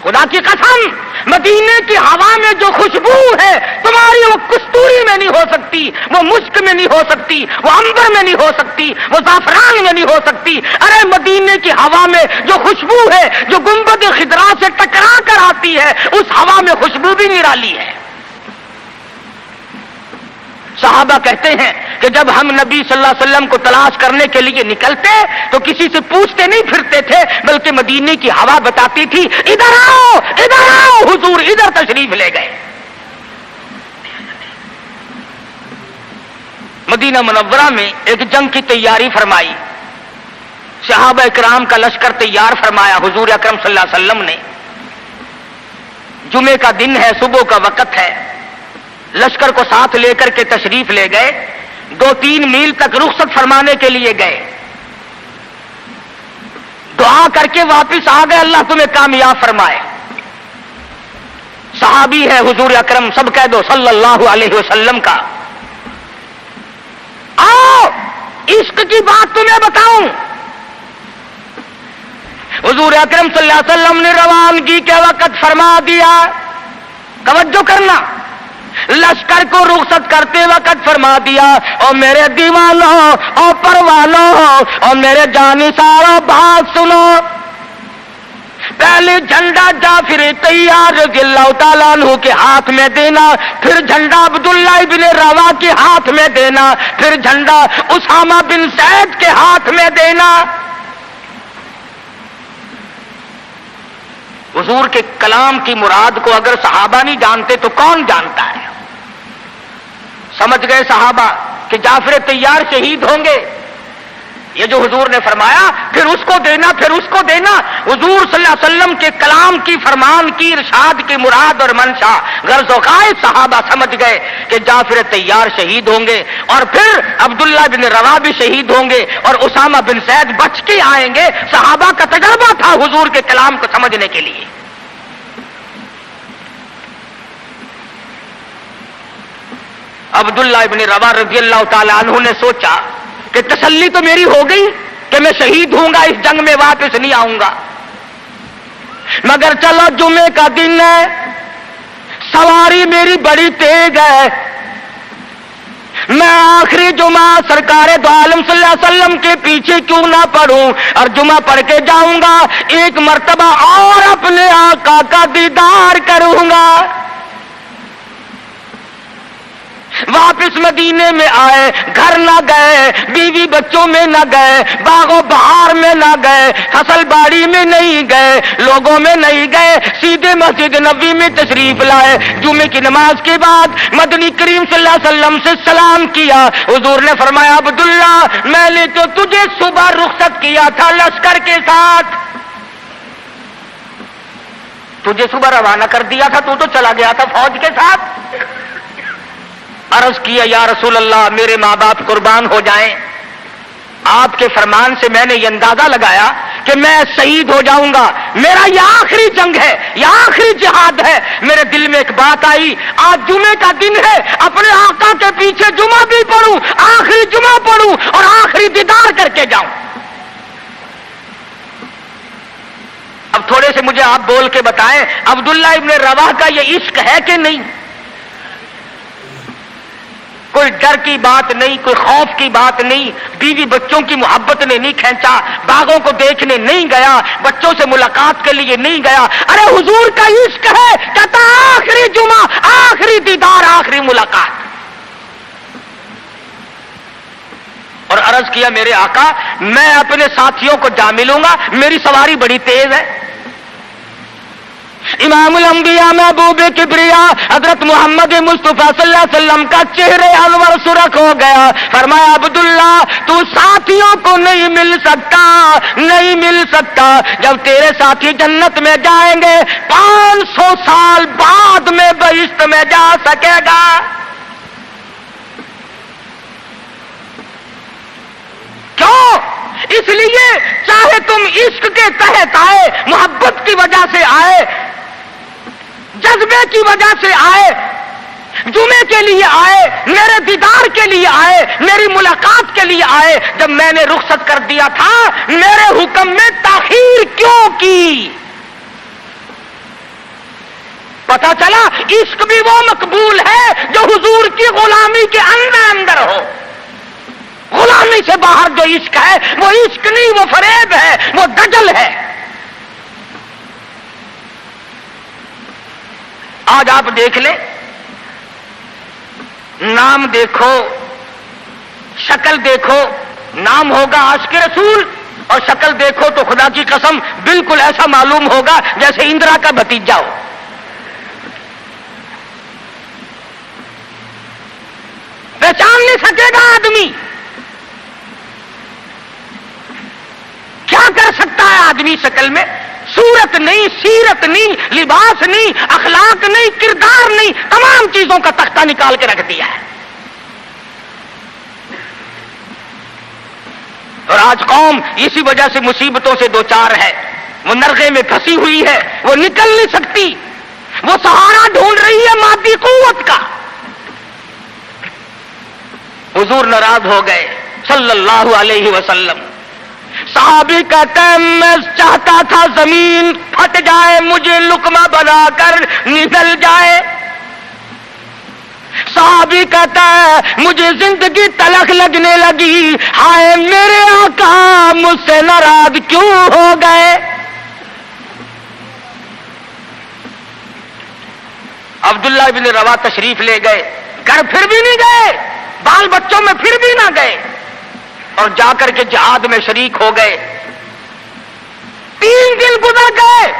خدا کی قسم مدینے کی ہوا میں جو خوشبو ہے تمہاری وہ کستوری میں نہیں ہو سکتی, وہ مشک میں نہیں ہو سکتی, وہ عنبر میں نہیں ہو سکتی, وہ زعفران میں نہیں ہو سکتی. ارے مدینے کی ہوا میں جو خوشبو ہے جو گنبد خضرا سے ٹکرا کر آتی ہے اس ہوا میں خوشبو بھی نرالی ہے. صحابہ کہتے ہیں کہ جب ہم نبی صلی اللہ علیہ وسلم کو تلاش کرنے کے لیے نکلتے تو کسی سے پوچھتے نہیں پھرتے تھے بلکہ مدینے کی ہوا بتاتی تھی ادھر آؤ حضور ادھر تشریف لے گئے. مدینہ منورہ میں ایک جنگ کی تیاری فرمائی, صحابہ اکرام کا لشکر تیار فرمایا. حضور اکرم صلی اللہ علیہ وسلم نے جمعے کا دن ہے, صبح کا وقت ہے, لشکر کو ساتھ لے کر کے تشریف لے گئے. 2-3 میل تک رخصت فرمانے کے لیے گئے, دعا کر کے واپس آ گئے. اللہ تمہیں کامیاب فرمائے. صحابی ہے حضور اکرم, سب کہہ دو صلی اللہ علیہ وسلم کا. آؤ عشق کی بات تمہیں بتاؤں. حضور اکرم صلی اللہ علیہ وسلم نے روانگی کے وقت فرما دیا, توجہ کرنا, لشکر کو رخصت کرتے وقت فرما دیا اور میرے دیوانوں اور پروانوں اور میرے جانثاروں بات سنو. پہلے جھنڈا جعفر طیار رضی اللہ تعالیٰ عنہ کے ہاتھ میں دینا, پھر جھنڈا عبداللہ ابن روا کے ہاتھ میں دینا, پھر جھنڈا اسامہ بن زید کے ہاتھ میں دینا. حضور کے کلام کی مراد کو اگر صحابہ نہیں جانتے تو کون جانتا ہے؟ سمجھ گئے صحابہ کہ جعفر طیار شہید ہوں گے. یہ جو حضور نے فرمایا پھر اس کو دینا پھر اس کو دینا, حضور صلی اللہ علیہ وسلم کے کلام کی فرمان کی ارشاد کی مراد اور منشا غرض و غائب صحابہ سمجھ گئے کہ جعفر طیار شہید ہوں گے اور پھر عبداللہ بن روا بھی شہید ہوں گے اور اسامہ بن زید بچ کے آئیں گے. صحابہ کا تجربہ تھا حضور کے کلام کو سمجھنے کے لیے. عبداللہ ابن روا رضی اللہ تعالی عنہ نے سوچا کہ تسلی تو میری ہو گئی کہ میں شہید ہوں گا, اس جنگ میں واپس نہیں آؤں گا, مگر چلو جمعے کا دن ہے, سواری میری بڑی تیز ہے, میں آخری جمعہ سرکار دو عالم صلی اللہ علیہ وسلم کے پیچھے کیوں نہ پڑھوں اور جمعہ پڑھ کے جاؤں گا، ایک مرتبہ اور اپنے آقا کا دیدار کروں گا۔ واپس مدینے میں آئے، گھر نہ گئے، بیوی بچوں میں نہ گئے، باغ و بہار میں نہ گئے، فصل باڑی میں نہیں گئے، لوگوں میں نہیں گئے، سیدھے مسجد نبوی میں تشریف لائے۔ جمعے کی نماز کے بعد مدنی کریم صلی اللہ علیہ وسلم سے سلام کیا۔ حضور نے فرمایا عبداللہ، میں نے تو تجھے صبح رخصت کیا تھا لشکر کے ساتھ، تجھے صبح روانہ کر دیا تھا، تو چلا گیا تھا فوج کے ساتھ۔ عرض کیا یا رسول اللہ، میرے ماں باپ قربان ہو جائیں، آپ کے فرمان سے میں نے یہ اندازہ لگایا کہ میں شہید ہو جاؤں گا، میرا یہ آخری جنگ ہے، یہ آخری جہاد ہے۔ میرے دل میں ایک بات آئی، آج جمعے کا دن ہے، اپنے آقا کے پیچھے جمعہ بھی پڑھوں، آخری جمعہ پڑھوں اور آخری دیدار کر کے جاؤں۔ اب تھوڑے سے مجھے آپ بول کے بتائیں، عبداللہ ابن رواح کا یہ عشق ہے کہ نہیں؟ کوئی ڈر کی بات نہیں، کوئی خوف کی بات نہیں، بیوی بچوں کی محبت نے نہیں کھینچا، باغوں کو دیکھنے نہیں گیا، بچوں سے ملاقات کے لیے نہیں گیا۔ ارے حضور کا عشق ہے، کہتا آخری جمعہ، آخری دیدار، آخری ملاقات۔ اور عرض کیا میرے آقا، میں اپنے ساتھیوں کو جا ملوں گا، میری سواری بڑی تیز ہے۔ امام الانبیاء محبوب کبریا حضرت محمد مصطفیٰ صلی اللہ علیہ وسلم کا چہرے انور سرخ ہو گیا۔ فرمایا عبداللہ، تو ساتھیوں کو نہیں مل سکتا، نہیں مل سکتا، جب تیرے ساتھی جنت میں جائیں گے 500 سال بعد میں بہشت میں جا سکے گا۔ کیوں؟ اس لیے چاہے تم عشق کے تحت آئے، محبت کی وجہ سے آئے، جذبے کی وجہ سے آئے، جمعے کے لیے آئے، میرے دیدار کے لیے آئے، میری ملاقات کے لیے آئے، جب میں نے رخصت کر دیا تھا، میرے حکم میں تاخیر کیوں کی؟ پتا چلا عشق بھی وہ مقبول ہے جو حضور کی غلامی کے اندر ہو۔ غلامی سے باہر جو عشق ہے وہ عشق نہیں، وہ فریب ہے، وہ دجل ہے۔ آج آپ دیکھ لیں، نام دیکھو، شکل دیکھو، نام ہوگا عاشق رسول اور شکل دیکھو تو خدا کی قسم بالکل ایسا معلوم ہوگا جیسے اندرا کا بھتیجا ہو۔ پہچان نہیں سکے گا آدمی۔ کیا کر سکتا ہے آدمی شکل میں؟ صورت نہیں، سیرت نہیں، لباس نہیں، اخلاق نہیں، کردار نہیں، تمام چیزوں کا تختہ نکال کے رکھ دیا ہے۔ اور آج قوم اسی وجہ سے مصیبتوں سے دوچار ہے، وہ نرغے میں پھنسی ہوئی ہے، وہ نکل نہیں سکتی، وہ سہارا ڈھونڈ رہی ہے مادی قوت کا۔ حضور ناراض ہو گئے صلی اللہ علیہ وسلم۔ صحابی کہتے ہیں میں چاہتا تھا زمین پھٹ جائے، مجھے لقمہ بنا کر نگل جائے۔ صحابی کہتا ہے مجھے زندگی تلخ لگنے لگی، ہائے میرے آقا مجھ سے ناراض کیوں ہو گئے؟ عبداللہ بن رواح تشریف لے گئے، گھر پھر بھی نہیں گئے، بال بچوں میں پھر بھی نہ گئے، اور جا کر کے جہاد میں شریک ہو گئے۔ 3 دن گزر گئے،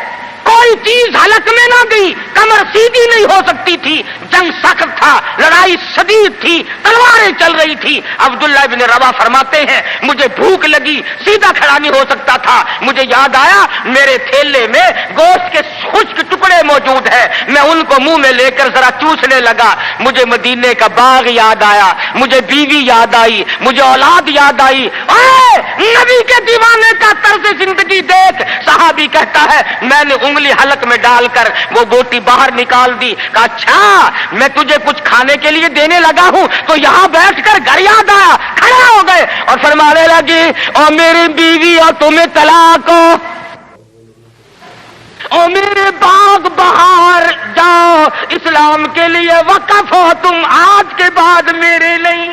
کوئی چیز حلق میں نہ گئی، کمر سیدھی نہیں ہو سکتی تھی، جنگ سخت تھا، لڑائی شدید تھی، تلواریں چل رہی تھی۔ عبداللہ بن رواح فرماتے ہیں مجھے بھوک لگی، سیدھا کھڑا نہیں ہو سکتا تھا، مجھے یاد آیا میرے تھیلے میں گوشت کے خشک ٹکڑے موجود ہیں، میں ان کو منہ میں لے کر ذرا چوسنے لگا، مجھے مدینے کا باغ یاد آیا، مجھے بیوی یاد آئی، مجھے اولاد یاد آئی۔ اے نبی کے دیوانے کا طرز زندگی دیکھ۔ صحابی کہتا ہے میں نے انگلی حلق میں ڈال کر وہ بوٹی باہر نکال دی، کہا اچھا میں تجھے کچھ کھانے کے لیے دینے لگا ہوں تو یہاں بیٹھ کر گھر یاد آیا، کھڑے ہو گئے اور فرمانے لگی اور میری بیوی اور تمہیں طلاق ہو، اور میرے باغ بہار جاؤ، اسلام کے لیے وقف ہو تم آج کے بعد میرے نہیں۔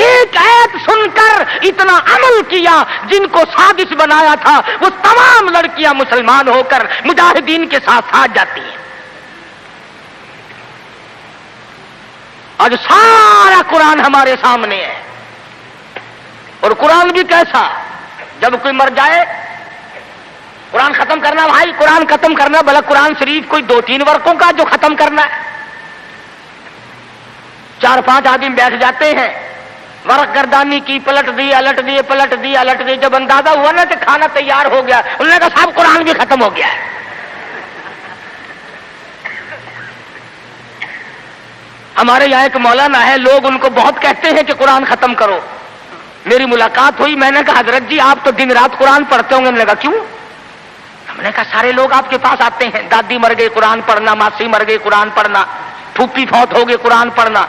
ایک آیت سن کر اتنا عمل کیا، جن کو سازش بنایا تھا وہ تمام لڑکیاں مسلمان ہو کر مجاہدین کے ساتھ ساتھ جاتی ہیں۔ آج سارا قرآن ہمارے سامنے ہے، اور قرآن بھی کیسا، جب کوئی مر جائے قرآن ختم کرنا، بھائی قرآن ختم کرنا، بھلا قرآن شریف کوئی 2-3 ورقوں کا جو ختم کرنا ہے؟ 4-5 آدمی بیٹھ جاتے ہیں، ورق گردانی کی، پلٹ دی الٹ دی پلٹ دی الٹ دی، جب اندازہ ہوا نا کہ کھانا تیار ہو گیا، انہوں نے کہا صاحب قرآن بھی ختم ہو گیا ہے۔ ہمارے یہاں ایک مولانا ہے، لوگ ان کو بہت کہتے ہیں کہ قرآن ختم کرو۔ میری ملاقات ہوئی، میں نے کہا حضرت جی آپ تو دن رات قرآن پڑھتے ہوں گے؟ انہوں نے کہا کیوں؟ ہم نے کہا سارے لوگ آپ کے پاس آتے ہیں، دادی مر گئی قرآن پڑھنا، ماسی مر گئی قرآن پڑھنا، پھوپھی فوت ہو گئی قرآن پڑھنا۔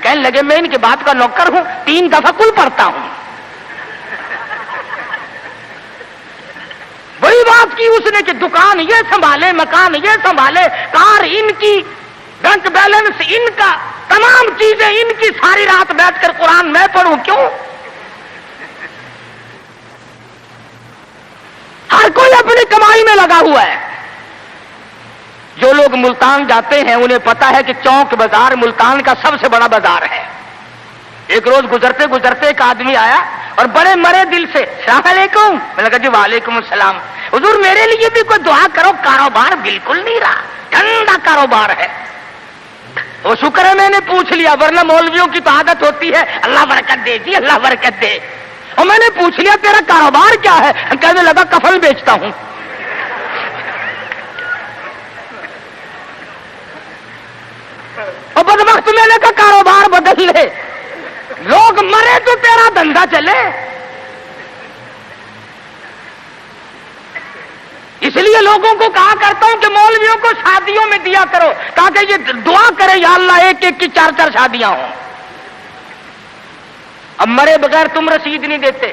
کہنے لگے میں ان کی بات کا نوکر ہوں، 3 دفعہ کل پڑھتا ہوں۔ بڑی بات کی اس نے کہ دکان یہ سنبھالے، مکان یہ سنبھالے، کار ان کی، بینک بیلنس ان کا، تمام چیزیں ان کی، ساری رات بیٹھ کر قرآن میں پڑھوں کیوں؟ ہر کوئی اپنی کمائی میں لگا ہوا ہے۔ جو لوگ ملتان جاتے ہیں انہیں پتا ہے کہ چوک بازار ملتان کا سب سے بڑا بازار ہے۔ ایک روز گزرتے گزرتے ایک آدمی آیا اور بڑے مرے دل سے السلام علیکم، میں نے کہا جی وعلیکم السلام، حضور میرے لیے بھی کوئی دعا کرو، کاروبار بالکل نہیں رہا، ٹھنڈا کاروبار ہے۔ وہ شکر ہے میں نے پوچھ لیا، ورنہ مولویوں کی تو عادت ہوتی ہے اللہ برکت دے جی اللہ برکت دے، اور میں نے پوچھ لیا تیرا کاروبار کیا ہے؟ کہنے لگا کفن بیچتا ہوں۔ اور بدبخت میں نے کہا کاروبار بدل لے، لوگ مرے تو تیرا دھندا چلے۔ اس لیے لوگوں کو کہا کرتا ہوں کہ مولویوں کو شادیوں میں دیا کرو تاکہ یہ دعا کرے یا اللہ ایک ایک کی 4 شادیاں ہوں۔ اب مرے بغیر تم رسید نہیں دیتے،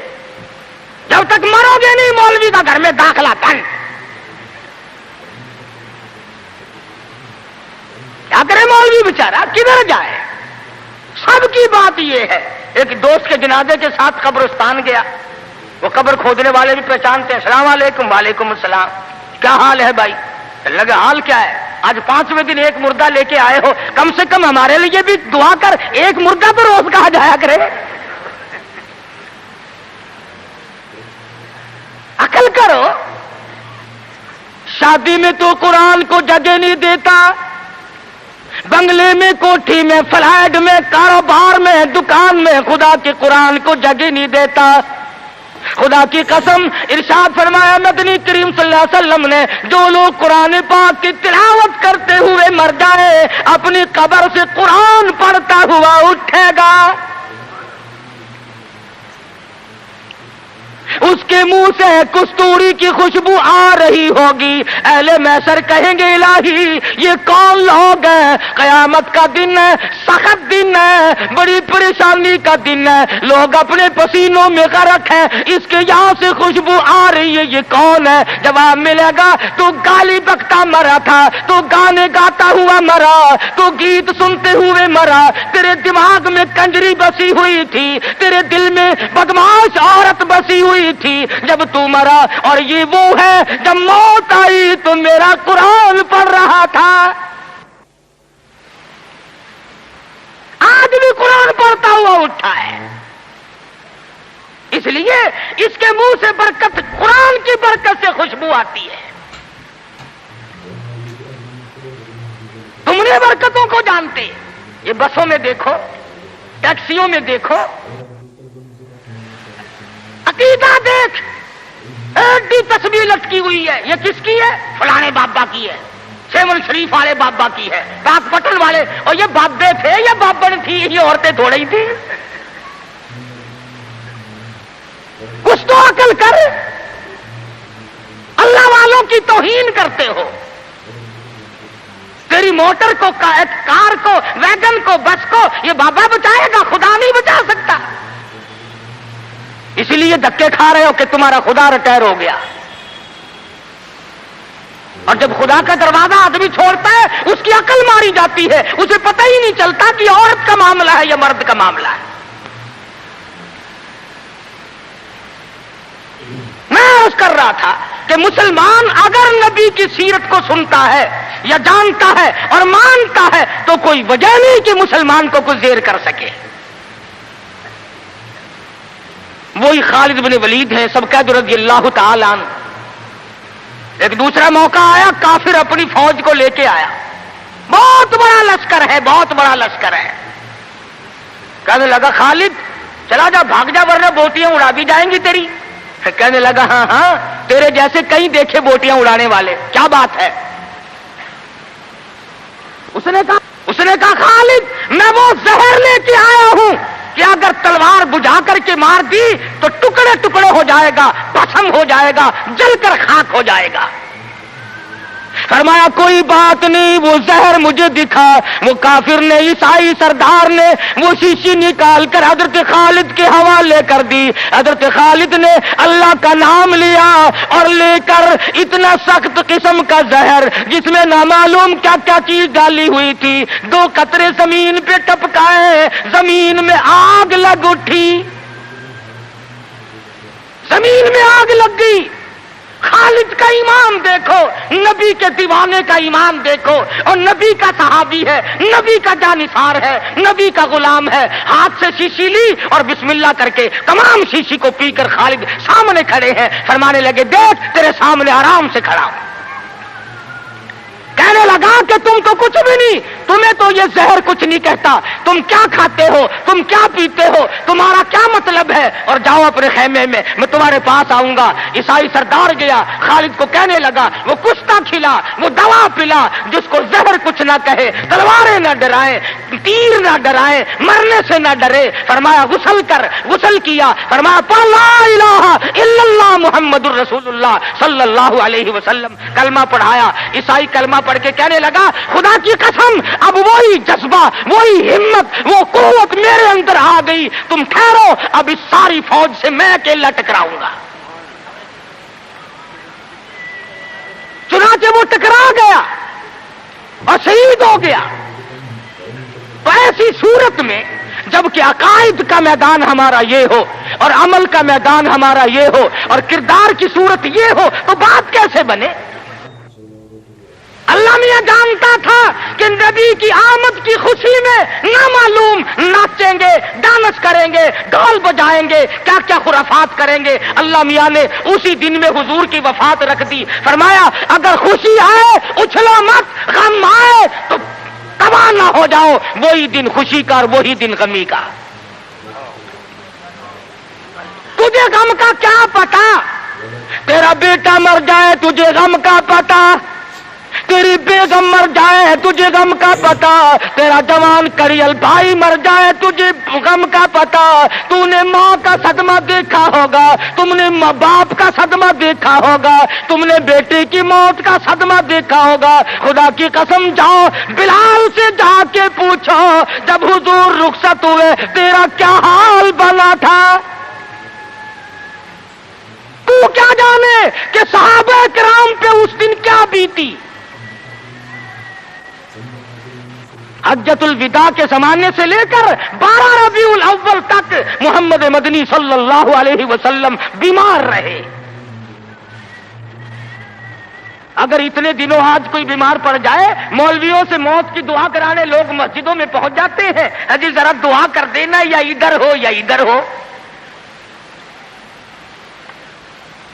جب تک مرو گے نہیں مولوی کا گھر میں داخلہ بند۔ کیا کرے مولوی بیچارہ، کدھر جائے؟ سب کی بات یہ ہے۔ ایک دوست کے جنازے کے ساتھ قبرستان گیا، وہ قبر کھودنے والے بھی پہچانتے ہیں، السلام علیکم، وعلیکم السلام، کیا حال ہے بھائی؟ لگا حال کیا ہے، آج 5ویں دن ایک مردہ لے کے آئے ہو، کم سے کم ہمارے لیے بھی دعا کر، ایک مردہ تو روز کہا جایا کرے۔ عقل کرو، شادی میں تو قرآن کو جگہ نہیں دیتا، بنگلے میں، کوٹھی میں، فلیٹ میں، کاروبار میں، دکان میں خدا کے قرآن کو جگہ نہیں دیتا۔ خدا کی قسم ارشاد فرمایا مدنی کریم صلی اللہ علیہ وسلم نے، جو لوگ قرآن پاک کی تلاوت کرتے ہوئے مر جائے اپنی قبر سے قرآن پڑھتا ہوا اٹھے گا، اس کے منہ سے کستوری کی خوشبو آ رہی ہوگی۔ اہل محشر کہیں گے الہی یہ کون لوگ ہیں؟ قیامت کا دن ہے، سخت دن ہے، بڑی پریشانی کا دن ہے، لوگ اپنے پسینوں میں غرق ہیں، اس کے یہاں سے خوشبو آ رہی ہے، یہ کون ہے؟ جواب ملے گا تو گالی بکتا مرا تھا، تو گانے گاتا ہوا مرا، تو گیت سنتے ہوئے مرا، تیرے دماغ میں کنجری بسی ہوئی تھی، تیرے دل میں بدماش عورت بسی ہوئی تھی جب تو مرا، اور یہ وہ ہے جب موت آئی تو میرا قرآن پڑھ رہا تھا۔ آج بھی قرآن پڑھتا ہوا اٹھا ہے، اس لیے اس کے منہ سے برکت، قرآن کی برکت سے خوشبو آتی ہے۔ تم نے برکتوں کو جانتے، یہ بسوں میں دیکھو، ٹیکسیوں میں دیکھو، عقیدہ دیکھ، ایڈی تصویر لٹکی ہوئی ہے، یہ کس کی ہے؟ فلانے بابا کی ہے، سیون شریف والے بابا کی ہے، پاک پٹن والے، اور یہ بابے تھے یا بابن تھی، یہ عورتیں تھوڑی ہی تھی۔ کچھ تو عقل کر، اللہ والوں کی توہین کرتے ہو۔ تیری موٹر کو، کار کو، ویگن کو، بس کو یہ بابا بچائے گا، خدا نہیں بچا سکتا، اسی لیے دھکے کھا رہے ہو کہ تمہارا خدا ریٹائر ہو گیا۔ اور جب خدا کا دروازہ آدمی چھوڑتا ہے اس کی عقل ماری جاتی ہے، اسے پتہ ہی نہیں چلتا کہ عورت کا معاملہ ہے یا مرد کا معاملہ ہے۔ میں عرض کر رہا تھا کہ مسلمان اگر نبی کی سیرت کو سنتا ہے یا جانتا ہے اور مانتا ہے تو کوئی وجہ نہیں کہ مسلمان کو کوئی زیر کر سکے. وہی خالد بن ولید ہیں سب قید رضی اللہ تعالی عنہ. ایک دوسرا موقع آیا، کافر اپنی فوج کو لے کے آیا، بہت بڑا لشکر ہے، بہت بڑا لشکر ہے. کہنے لگا خالد چلا جا، بھاگ جا ورنہ بوٹیاں اڑا دی جائیں گی تیری. کہنے لگا ہاں ہاں تیرے جیسے کئی دیکھے بوٹیاں اڑانے والے، کیا بات ہے. اس نے کہا خالد میں وہ زہر لے کے آیا ہوں کہ اگر تلوار بجھا کر کے مار دی تو ٹکڑے ٹکڑے ہو جائے گا، بھسم ہو جائے گا، جل کر خاک ہو جائے گا. فرمایا کوئی بات نہیں، وہ زہر مجھے دکھا. وہ کافر نے، عیسائی سردار نے وہ شیشی نکال کر حضرت خالد کے حوالے کر دی. حضرت خالد نے اللہ کا نام لیا اور لے کر اتنا سخت قسم کا زہر جس میں نامعلوم کیا کیا چیز ڈالی ہوئی تھی، 2 قطرے زمین پہ ٹپکائے، زمین میں آگ لگ اٹھی، زمین میں آگ لگ گئی. خالد کا ایمان دیکھو، نبی کے دیوانے کا ایمان دیکھو، اور نبی کا صحابی ہے، نبی کا جانثار ہے، نبی کا غلام ہے. ہاتھ سے شیشی لی اور بسم اللہ کر کے تمام شیشی کو پی کر خالد سامنے کھڑے ہیں. فرمانے لگے دیکھ تیرے سامنے آرام سے کھڑا ہوں. کہنے لگا کہ تم تو کچھ بھی نہیں، تمہیں تو یہ زہر کچھ نہیں کہتا، تم کیا کھاتے ہو، تم کیا پیتے ہو، تمہارا کیا مطلب ہے، اور جاؤ اپنے خیمے میں تمہارے پاس آؤں گا. عیسائی سردار گیا، خالد کو کہنے لگا وہ کشتا کھلا، وہ دوا پلا، جس کو زہر کچھ نہ کہے، تلواریں نہ ڈرائیں، تیر نہ ڈرائیں، مرنے سے نہ ڈرے. فرمایا غسل کر، غسل کیا. فرمایا پڑھ لا الہ الا اللہ محمد الرسول اللہ صلی اللہ علیہ وسلم، کلمہ پڑھایا. عیسائی کلمہ پڑھ کے کہنے لگا خدا کی قسم اب وہی جذبہ، وہی ہمت، وہ قوت میرے اندر آ گئی. تم ٹھہرو، اب اس ساری فوج سے میں اکیلا ٹکراؤں گا. چنانچہ وہ ٹکرا گیا اور شہید ہو گیا. تو ایسی صورت میں جب کہ عقائد کا میدان ہمارا یہ ہو اور عمل کا میدان ہمارا یہ ہو اور کردار کی صورت یہ ہو تو بات کیسے بنے؟ اللہ میاں جانتا تھا کہ نبی کی آمد کی خوشی میں نامعلوم ناچیں گے، ڈانس کریں گے، ڈھول بجائیں گے، کیا کیا خرافات کریں گے. اللہ میاں نے اسی دن میں حضور کی وفات رکھ دی. فرمایا اگر خوشی آئے اچھلو مت، غم آئے تو تباہ نہ ہو جاؤ. وہی دن خوشی کا اور وہی دن غمی کا. تجھے غم کا کیا پتا؟ تیرا بیٹا مر جائے تجھے غم کا پتا، تیری بیگم مر جائے تجھے غم کا پتا، تیرا جوان کریل بھائی مر جائے تجھے غم کا پتا. تو نے ماں کا صدمہ دیکھا ہوگا، تم نے ماں باپ کا صدمہ دیکھا ہوگا، تم نے بیٹے کی موت کا صدمہ دیکھا ہوگا. خدا کی قسم جاؤ بلال سے جا کے پوچھو جب حضور رخصت ہوئے تیرا کیا حال بنا تھا. تو کیا جانے کہ صحابہ کرام پہ اس دن کیا بیتی. حجۃ الوداع کے زمانے سے لے کر 12 ربیع الاول تک محمد مدنی صلی اللہ علیہ وسلم بیمار رہے. اگر اتنے دنوں آج کوئی بیمار پڑ جائے، مولویوں سے موت کی دعا کرانے لوگ مسجدوں میں پہنچ جاتے ہیں، حجی ذرا دعا کر دینا یا ادھر ہو یا ادھر ہو.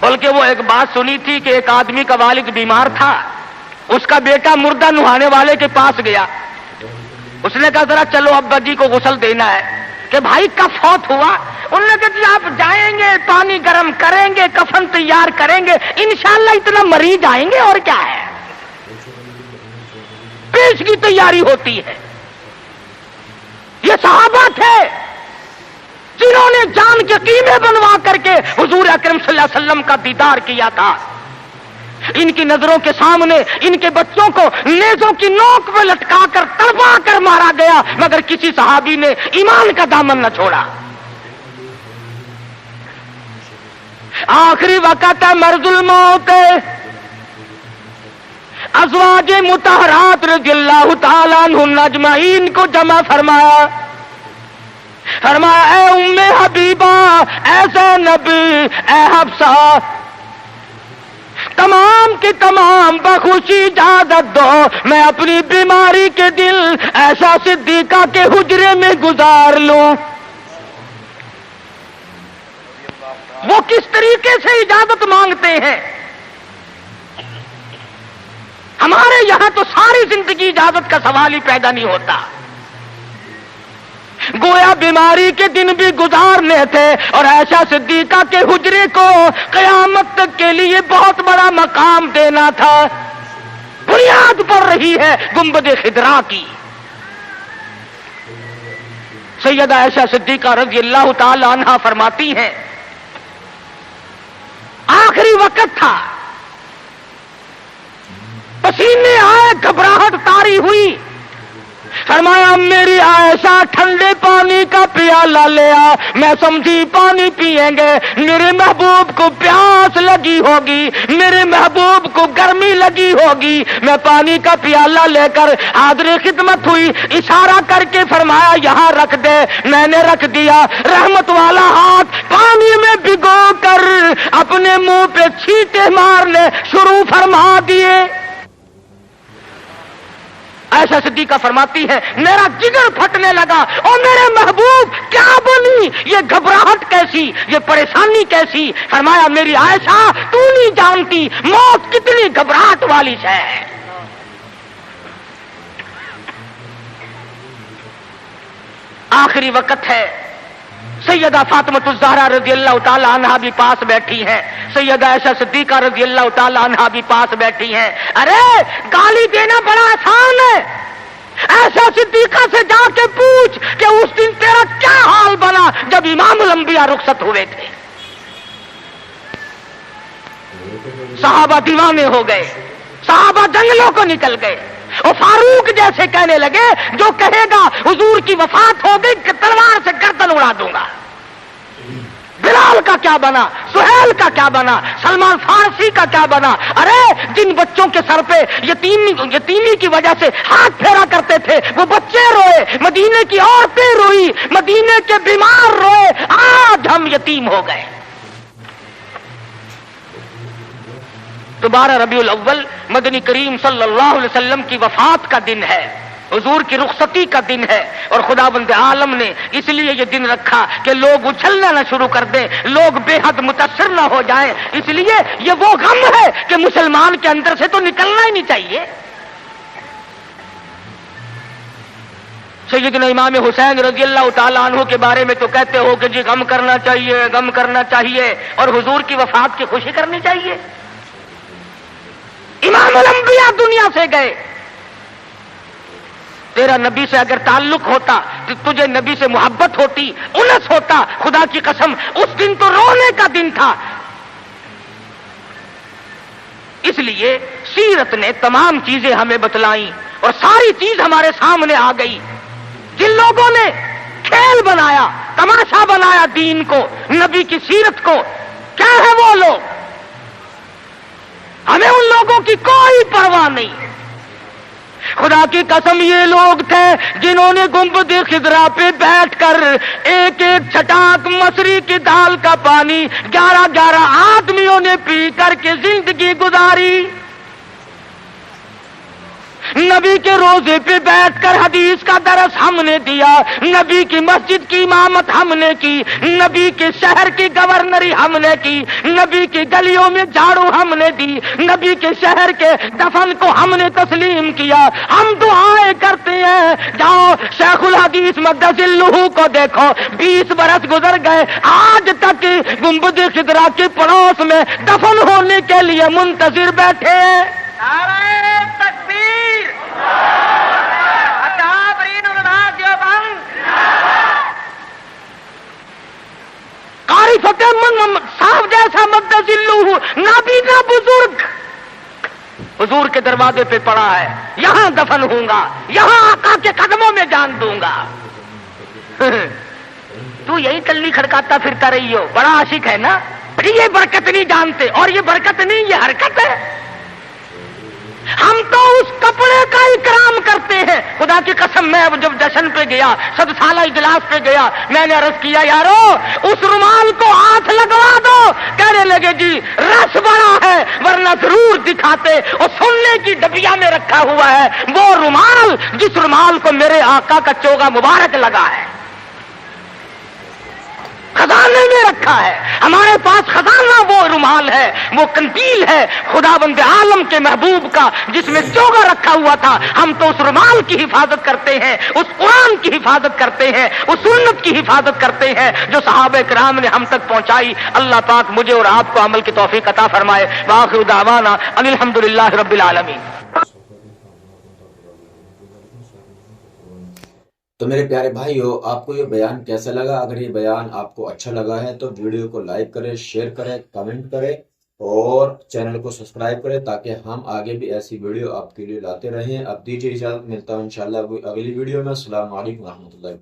بلکہ وہ ایک بات سنی تھی کہ ایک آدمی کا والد بیمار تھا، اس کا بیٹا مردہ نہانے والے کے پاس گیا. اس نے کہا ذرا چلو ابا جی کو غسل دینا ہے کہ بھائی کب فوت ہوا. انہوں نے کہا جی آپ جائیں گے، پانی گرم کریں گے، کفن تیار کریں گے، انشاءاللہ اتنا مریض آئیں گے اور کیا ہے. پیش کی تیاری ہوتی ہے. یہ صحابہ تھے جنہوں نے جان کے قیمے بنوا کر کے حضور اکرم صلی اللہ علیہ وسلم کا دیدار کیا تھا. ان کی نظروں کے سامنے ان کے بچوں کو نیزوں کی نوک پہ لٹکا کر تڑپا کر مارا گیا، مگر کسی صحابی نے ایمان کا دامن نہ چھوڑا. آخری وقت ہے مرض الموت. ازواج مطہرات رضی اللہ تعالیٰ عنہن اجمعین کو جمع فرمایا. فرمایا اے ام حبیبہ، اے زینب، اے حفصہ، تمام کی تمام بخوشی اجازت دو میں اپنی بیماری کے دل ایسا صدیقہ کے حجرے میں گزار لوں. وہ کس طریقے سے اجازت مانگتے ہیں. ہمارے یہاں تو ساری زندگی اجازت کا سوال ہی پیدا نہیں ہوتا. گویا بیماری کے دن بھی گزارنے تھے اور ایسا صدیقہ کے حجرے کو قیامت تک کے لیے بہت بڑا مقام دینا تھا. بنیاد پڑ رہی ہے گنبد خضرا کی. سیدہ عائشہ صدیقہ رضی اللہ تعالی عنہا فرماتی ہیں آخری وقت تھا, پسینے آئے, گھبراہٹ طاری ہوئی. فرمایا میری عائشہ ٹھنڈے پانی کا پیالہ لیا. میں سمجھی پانی پیئیں گے, میرے محبوب کو پیاس لگی ہوگی, میرے محبوب کو گرمی لگی ہوگی. میں پانی کا پیالہ لے کر حاضر خدمت ہوئی, اشارہ کر کے فرمایا یہاں رکھ دے. میں نے رکھ دیا. رحمت والا ہاتھ پانی میں بھگو کر اپنے منہ پہ چھینٹے مارنے شروع فرما دیے. ایسا صدیقہ فرماتی ہے میرا جگر پھٹنے لگا. اور میرے محبوب کیا بنی, یہ گھبراہٹ کیسی, یہ پریشانی کیسی. فرمایا میری عائشہ تو نہیں جانتی موت کتنی گھبراہٹ والی ہے. آخری وقت ہے. سیدہ فاطمۃ الزہرا رضی اللہ تعالی عنہا بھی پاس بیٹھی ہیں, سیدہ عائشہ صدیقہ رضی اللہ تعالی عنہا بھی پاس بیٹھی ہیں. ارے گالی دینا بڑا آسان ہے. ایسا صدیقہ سے جا کے پوچھ کہ اس دن تیرا کیا حال بنا جب امام الانبیاء رخصت ہوئے تھے. صحابہ دیوانے ہو گئے, صحابہ جنگلوں کو نکل گئے. اور فاروق جیسے کہنے لگے جو کہے گا حضور کی وفات ہو گئی کہ تلوار سے گردن اڑا دوں گا. بلال کا کیا بنا, سہیل کا کیا بنا, سلمان فارسی کا کیا بنا. ارے جن بچوں کے سر پہ یتیمی کی وجہ سے ہاتھ پھیرا کرتے تھے وہ بچے روئے, مدینے کی عورتیں روئی, مدینے کے بیمار روئے. آج ہم یتیم ہو گئے. تو 12 ربیع الاول مدنی کریم صلی اللہ علیہ وسلم کی وفات کا دن ہے, حضور کی رخصتی کا دن ہے. اور خداوند عالم نے اس لیے یہ دن رکھا کہ لوگ اچھلنا نہ شروع کر دیں, لوگ بے حد متاثر نہ ہو جائیں. اس لیے یہ وہ غم ہے کہ مسلمان کے اندر سے تو نکلنا ہی نہیں چاہیے. سیدنا امام حسین رضی اللہ تعالیٰ عنہ کے بارے میں تو کہتے ہو کہ جی غم کرنا چاہیے, غم کرنا چاہیے, اور حضور کی وفات کی خوشی کرنی چاہیے. امام الانبیاء دنیا سے گئے. تیرا نبی سے اگر تعلق ہوتا, تجھے نبی سے محبت ہوتی, انس ہوتا, خدا کی قسم اس دن تو رونے کا دن تھا. اس لیے سیرت نے تمام چیزیں ہمیں بتلائیں اور ساری چیز ہمارے سامنے آ گئی. جن لوگوں نے کھیل بنایا, تماشا بنایا دین کو, نبی کی سیرت کو, کیا ہے وہ لوگ؟ ہمیں ان لوگوں کی کوئی پرواہ نہیں. خدا کی قسم یہ لوگ تھے جنہوں نے گنبد خضرا پہ بیٹھ کر ایک ایک چھٹاک مصری کی دال کا پانی 11 آدمیوں نے پی کر کے زندگی گزاری. نبی کے روزے پہ بیٹھ کر حدیث کا درس ہم نے دیا, نبی کی مسجد کی امامت ہم نے کی, نبی کے شہر کی گورنری ہم نے کی, نبی کی گلیوں میں جھاڑو ہم نے دی, نبی کے شہر کے دفن کو ہم نے تسلیم کیا. ہم دعائیں کرتے ہیں. جاؤ شیخ الحدیث مقدس الروح کو دیکھو, 20 برس گزر گئے, آج تک گنبد خضرا کے پڑوس میں دفن ہونے کے لیے منتظر بیٹھے ہیں. نعرہ تکبیر, اکابرین علماء دیوبند, قاری فتح محمد صاحب جیسا مقدس الروح نابینا بزرگ حضور کے دروازے پہ پڑا ہے. یہاں دفن ہوں گا, یہاں آقا کے قدموں میں جان دوں گا. تو یہی کلی کھڑکاتا پھرتا رہی ہو, بڑا عاشق ہے نا. یہ برکت نہیں جانتے, اور یہ برکت نہیں, یہ حرکت ہے. ہم تو اس کپڑے کا اکرام کرتے ہیں. خدا کی قسم میں اب جب جشن پہ گیا، 100 سالہ اجلاس پہ گیا، میں نے عرض کیا یارو اس رومال کو ہاتھ لگوا دو، کہنے لگے جی رس بڑا ہے ورنہ ضرور دکھاتے، اور سننے کی ڈبیا میں رکھا ہوا ہے وہ رومال جس رومال کو میرے آقا کا چوگا مبارک لگا ہے، خزانے میں رکھا ہے۔ ہمارے پاس خزانہ وہ رومال ہے، وہ کنتیل ہے خداوند عالم کے محبوب کا جس میں چوگا رکھا ہوا تھا۔ ہم تو اس رومال کی حفاظت کرتے ہیں، اس قرآن کی حفاظت کرتے ہیں، اس سنت کی حفاظت کرتے ہیں جو صحابہ کرام نے ہم تک پہنچائی۔ اللہ پاک مجھے اور آپ کو عمل کی توفیق عطا فرمائے۔ وآخر دعوانا ان الحمدللہ رب العالمین۔ تو میرے پیارے بھائیو، آپ کو یہ بیان کیسا لگا؟ اگر یہ بیان آپ کو اچھا لگا ہے تو ویڈیو کو لائک کریں، شیئر کریں، کمنٹ کریں اور چینل کو سبسکرائب کریں تاکہ ہم آگے بھی ایسی ویڈیو آپ کے لیے لاتے رہیں۔ اب دیجیے اجازت، ملتا ہوں انشاءاللہ اگلی ویڈیو میں۔ السلام علیکم ورحمۃ اللہ۔